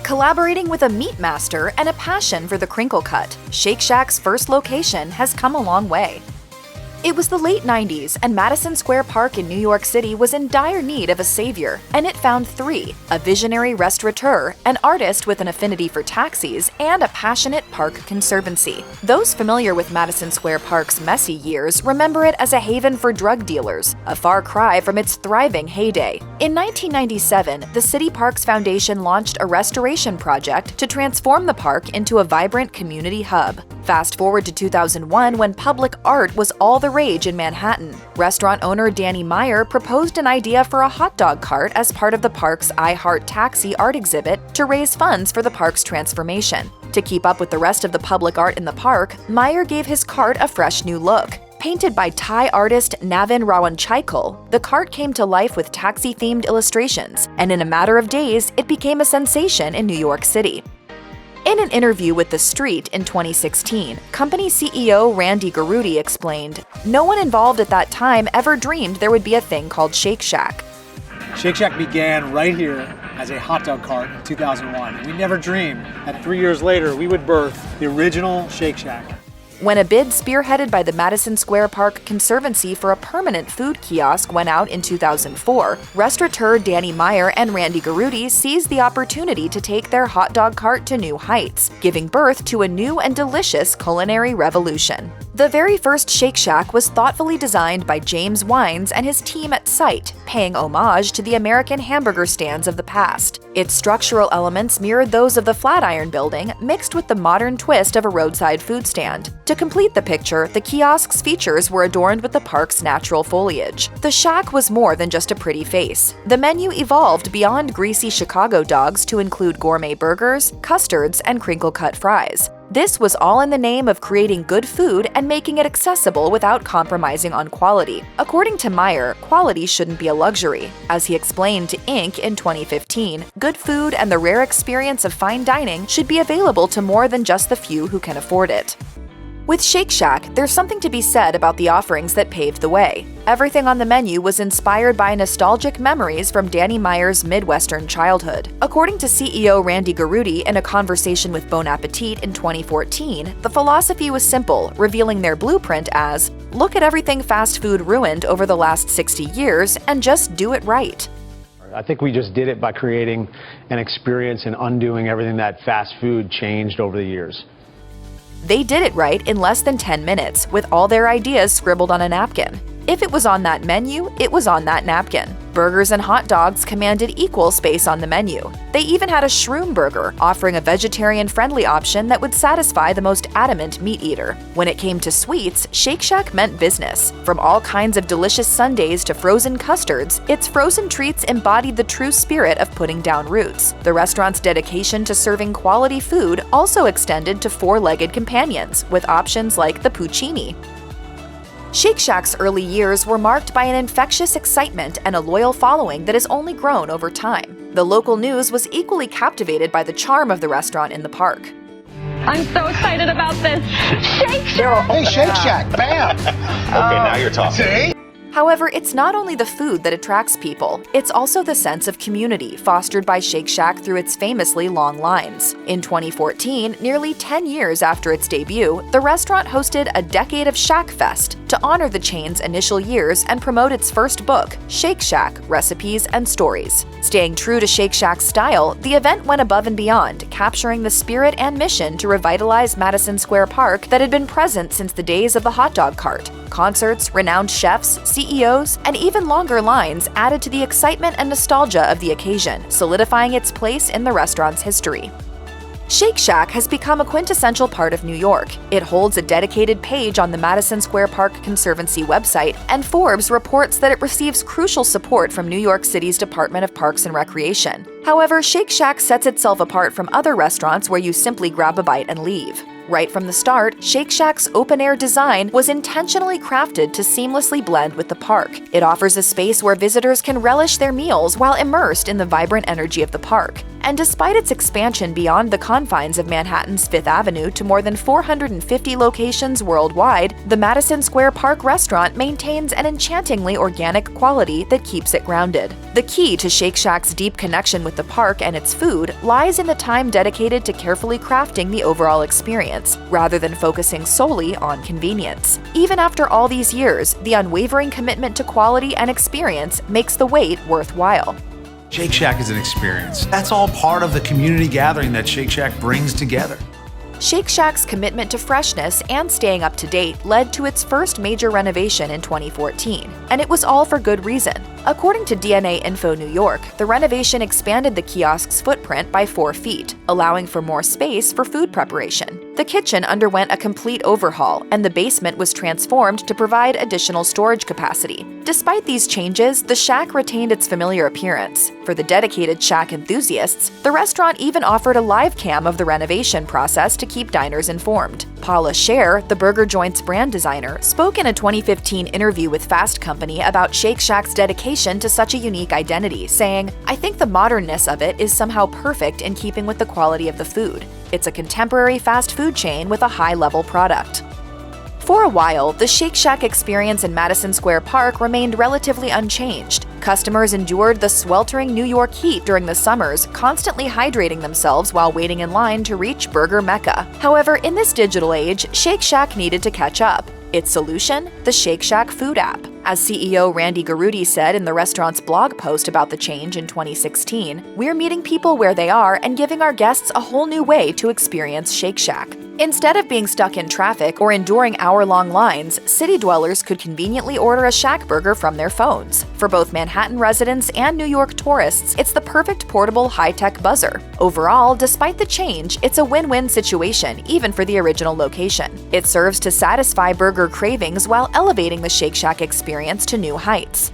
Collaborating with a meat master and a passion for the crinkle-cut, Shake Shack's first location has come a long way. It was the late 90s, and Madison Square Park in New York City was in dire need of a savior, and it found three: a visionary restaurateur, an artist with an affinity for taxis, and a passionate park conservancy. Those familiar with Madison Square Park's messy years remember it as a haven for drug dealers, a far cry from its thriving heyday. In 1997, the City Parks Foundation launched a restoration project to transform the park into a vibrant community hub. Fast forward to 2001, when public art was all the rage in Manhattan. Restaurant owner Danny Meyer proposed an idea for a hot dog cart as part of the park's I Heart Taxi art exhibit to raise funds for the park's transformation. To keep up with the rest of the public art in the park, Meyer gave his cart a fresh new look. Painted by Thai artist Navin Rawanchaikul, the cart came to life with taxi-themed illustrations, and in a matter of days, it became a sensation in New York City. In an interview with The Street in 2016, company CEO Randy Garutti explained, "No one involved at that time ever dreamed there would be a thing called Shake Shack. Shake Shack began right here as a hot dog cart in 2001. We never dreamed that 3 years later we would birth the original Shake Shack." When a bid spearheaded by the Madison Square Park Conservancy for a permanent food kiosk went out in 2004, restaurateur Danny Meyer and Randy Garutti seized the opportunity to take their hot dog cart to new heights, giving birth to a new and delicious culinary revolution. The very first Shake Shack was thoughtfully designed by James Wines and his team at Sight, paying homage to the American hamburger stands of the past. Its structural elements mirrored those of the Flatiron Building, mixed with the modern twist of a roadside food stand. To complete the picture, the kiosk's features were adorned with the park's natural foliage. The shack was more than just a pretty face. The menu evolved beyond greasy Chicago dogs to include gourmet burgers, custards, and crinkle-cut fries. This was all in the name of creating good food and making it accessible without compromising on quality. According to Meyer, quality shouldn't be a luxury. As he explained to Inc. in 2015, good food and the rare experience of fine dining should be available to more than just the few who can afford it. With Shake Shack, there's something to be said about the offerings that paved the way. Everything on the menu was inspired by nostalgic memories from Danny Meyer's Midwestern childhood. According to CEO Randy Garutti in a conversation with Bon Appetit in 2014, the philosophy was simple, revealing their blueprint as, "Look at everything fast food ruined over the last 60 years and just do it right." I think we just did it by creating an experience and undoing everything that fast food changed over the years. They did it right in less than 10 minutes, with all their ideas scribbled on a napkin. If it was on that menu, it was on that napkin. Burgers and hot dogs commanded equal space on the menu. They even had a shroom burger, offering a vegetarian-friendly option that would satisfy the most adamant meat eater. When it came to sweets, Shake Shack meant business. From all kinds of delicious sundaes to frozen custards, its frozen treats embodied the true spirit of putting down roots. The restaurant's dedication to serving quality food also extended to four-legged companions, with options like the Puccini. Shake Shack's early years were marked by an infectious excitement and a loyal following that has only grown over time. The local news was equally captivated by the charm of the restaurant in the park. I'm so excited about this. Shake Shack! Hey, Shake Shack, bam! Okay, now you're talking. See? However, it's not only the food that attracts people, it's also the sense of community fostered by Shake Shack through its famously long lines. In 2014, nearly 10 years after its debut, the restaurant hosted a Decade of Shack Fest to honor the chain's initial years and promote its first book, Shake Shack: Recipes and Stories. Staying true to Shake Shack's style, the event went above and beyond, capturing the spirit and mission to revitalize Madison Square Park that had been present since the days of the hot dog cart. Concerts, renowned chefs, CEOs, and even longer lines added to the excitement and nostalgia of the occasion, solidifying its place in the restaurant's history. Shake Shack has become a quintessential part of New York. It holds a dedicated page on the Madison Square Park Conservancy website, and Forbes reports that it receives crucial support from New York City's Department of Parks and Recreation. However, Shake Shack sets itself apart from other restaurants where you simply grab a bite and leave. Right from the start, Shake Shack's open-air design was intentionally crafted to seamlessly blend with the park. It offers a space where visitors can relish their meals while immersed in the vibrant energy of the park. And despite its expansion beyond the confines of Manhattan's Fifth Avenue to more than 450 locations worldwide, the Madison Square Park restaurant maintains an enchantingly organic quality that keeps it grounded. The key to Shake Shack's deep connection with the park and its food lies in the time dedicated to carefully crafting the overall experience, rather than focusing solely on convenience. Even after all these years, the unwavering commitment to quality and experience makes the wait worthwhile. Shake Shack is an experience. That's all part of the community gathering that Shake Shack brings together. Shake Shack's commitment to freshness and staying up to date led to its first major renovation in 2014, and it was all for good reason. According to DNA Info New York, the renovation expanded the kiosk's footprint by 4 feet, allowing for more space for food preparation. The kitchen underwent a complete overhaul, and the basement was transformed to provide additional storage capacity. Despite these changes, the Shack retained its familiar appearance. For the dedicated Shack enthusiasts, the restaurant even offered a live cam of the renovation process to keep diners informed. Paula Scher, the burger joint's brand designer, spoke in a 2015 interview with Fast Company about Shake Shack's dedication to such a unique identity, saying, "I think the modernness of it is somehow perfect in keeping with the quality of the food. It's a contemporary fast food chain with a high-level product." For a while, the Shake Shack experience in Madison Square Park remained relatively unchanged. Customers endured the sweltering New York heat during the summers, constantly hydrating themselves while waiting in line to reach Burger Mecca. However, in this digital age, Shake Shack needed to catch up. Its solution? The Shake Shack food app. As CEO Randy Garutti said in the restaurant's blog post about the change in 2016, "We're meeting people where they are and giving our guests a whole new way to experience Shake Shack." Instead of being stuck in traffic or enduring hour-long lines, city dwellers could conveniently order a Shack burger from their phones. For both Manhattan residents and New York tourists, it's the perfect portable high-tech buzzer. Overall, despite the change, it's a win-win situation, even for the original location. It serves to satisfy burger cravings while elevating the Shake Shack experience to new heights.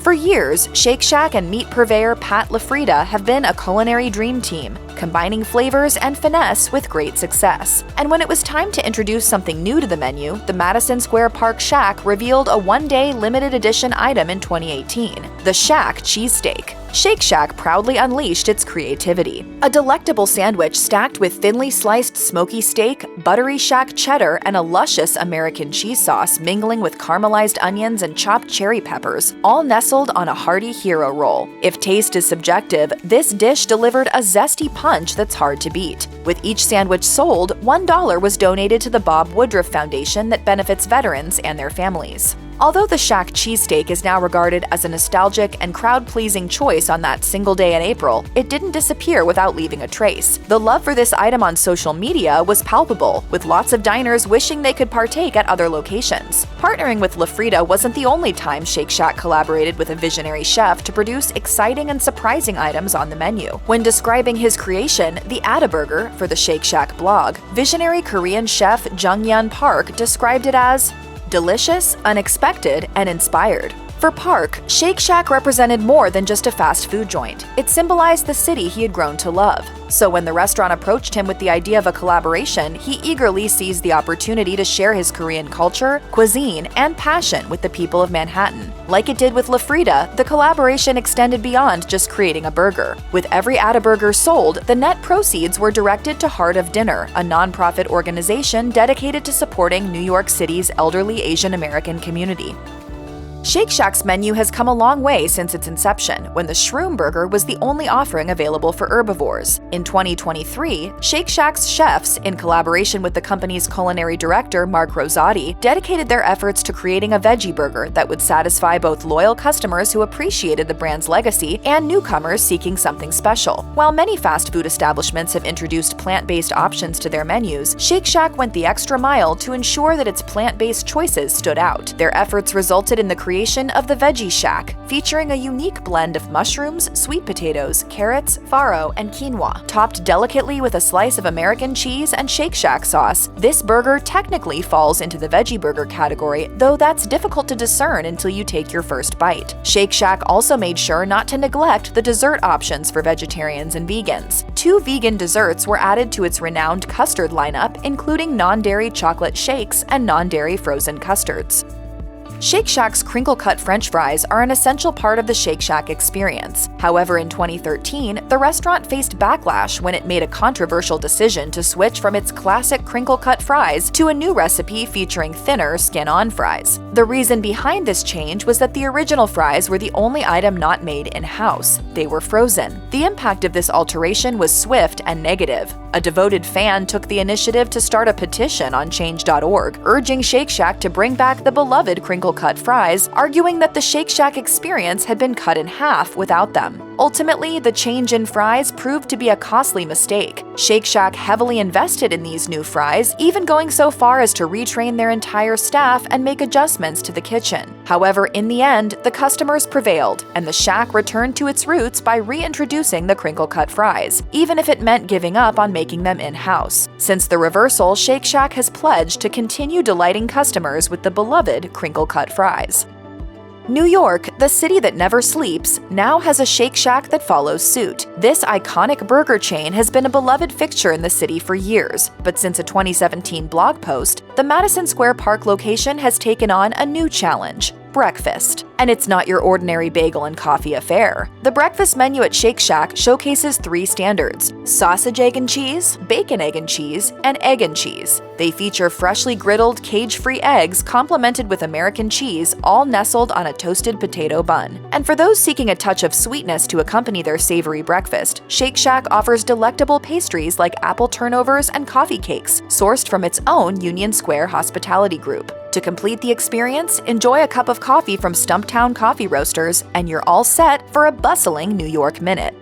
For years, Shake Shack and meat purveyor Pat LaFrida have been a culinary dream team, combining flavors and finesse with great success. And when it was time to introduce something new to the menu, the Madison Square Park Shack revealed a one-day limited edition item in 2018, the Shack Cheesesteak. Shake Shack proudly unleashed its creativity. A delectable sandwich stacked with thinly sliced smoky steak, buttery Shack cheddar, and a luscious American cheese sauce mingling with caramelized onions and chopped cherry peppers, all nestled on a hearty hero roll. If taste is subjective, this dish delivered a zesty punch that's hard to beat. With each sandwich sold, $1 was donated to the Bob Woodruff Foundation that benefits veterans and their families. Although the Shack cheesesteak is now regarded as a nostalgic and crowd-pleasing choice on that single day in April, it didn't disappear without leaving a trace. The love for this item on social media was palpable, with lots of diners wishing they could partake at other locations. Partnering with LaFrida wasn't the only time Shake Shack collaborated with a visionary chef to produce exciting and surprising items on the menu. When describing his creation, the Ataburger, for the Shake Shack blog, visionary Korean chef Jung-Yeon Park described it as delicious, unexpected, and inspired. For Park, Shake Shack represented more than just a fast food joint. It symbolized the city he had grown to love. So when the restaurant approached him with the idea of a collaboration, he eagerly seized the opportunity to share his Korean culture, cuisine, and passion with the people of Manhattan. Like it did with LaFrida, the collaboration extended beyond just creating a burger. With every Ataburger sold, the net proceeds were directed to Heart of Dinner, a nonprofit organization dedicated to supporting New York City's elderly Asian American community. Shake Shack's menu has come a long way since its inception, when the Shroom Burger was the only offering available for herbivores. In 2023, Shake Shack's chefs, in collaboration with the company's culinary director Mark Rosati, dedicated their efforts to creating a veggie burger that would satisfy both loyal customers who appreciated the brand's legacy and newcomers seeking something special. While many fast food establishments have introduced plant-based options to their menus, Shake Shack went the extra mile to ensure that its plant-based choices stood out. Their efforts resulted in the creation of the Veggie Shack, featuring a unique blend of mushrooms, sweet potatoes, carrots, farro, and quinoa. Topped delicately with a slice of American cheese and Shake Shack sauce, this burger technically falls into the veggie burger category, though that's difficult to discern until you take your first bite. Shake Shack also made sure not to neglect the dessert options for vegetarians and vegans. 2 vegan desserts were added to its renowned custard lineup, including non-dairy chocolate shakes and non-dairy frozen custards. Shake Shack's crinkle-cut French fries are an essential part of the Shake Shack experience. However, in 2013, the restaurant faced backlash when it made a controversial decision to switch from its classic crinkle-cut fries to a new recipe featuring thinner, skin-on fries. The reason behind this change was that the original fries were the only item not made in-house. They were frozen. The impact of this alteration was swift and negative. A devoted fan took the initiative to start a petition on change.org, urging Shake Shack to bring back the beloved crinkle-cut fries, arguing that the Shake Shack experience had been cut in half without them. Ultimately, the change in fries proved to be a costly mistake. Shake Shack heavily invested in these new fries, even going so far as to retrain their entire staff and make adjustments to the kitchen. However, in the end, the customers prevailed, and the Shack returned to its roots by reintroducing the crinkle-cut fries, even if it meant giving up on making them in-house. Since the reversal, Shake Shack has pledged to continue delighting customers with the beloved crinkle-cut fries. New York, the city that never sleeps, now has a Shake Shack that follows suit. This iconic burger chain has been a beloved fixture in the city for years, but since a 2017 blog post, the Madison Square Park location has taken on a new challenge: breakfast. And it's not your ordinary bagel and coffee affair. The breakfast menu at Shake Shack showcases 3 standards: sausage, egg, and cheese, bacon, egg, and cheese, and egg and cheese. They feature freshly griddled, cage-free eggs complemented with American cheese, all nestled on a toasted potato bun. And for those seeking a touch of sweetness to accompany their savory breakfast, Shake Shack offers delectable pastries like apple turnovers and coffee cakes, sourced from its own Union Square hospitality group. To complete the experience, enjoy a cup of coffee from Stumptown Coffee Roasters, and you're all set for a bustling New York minute.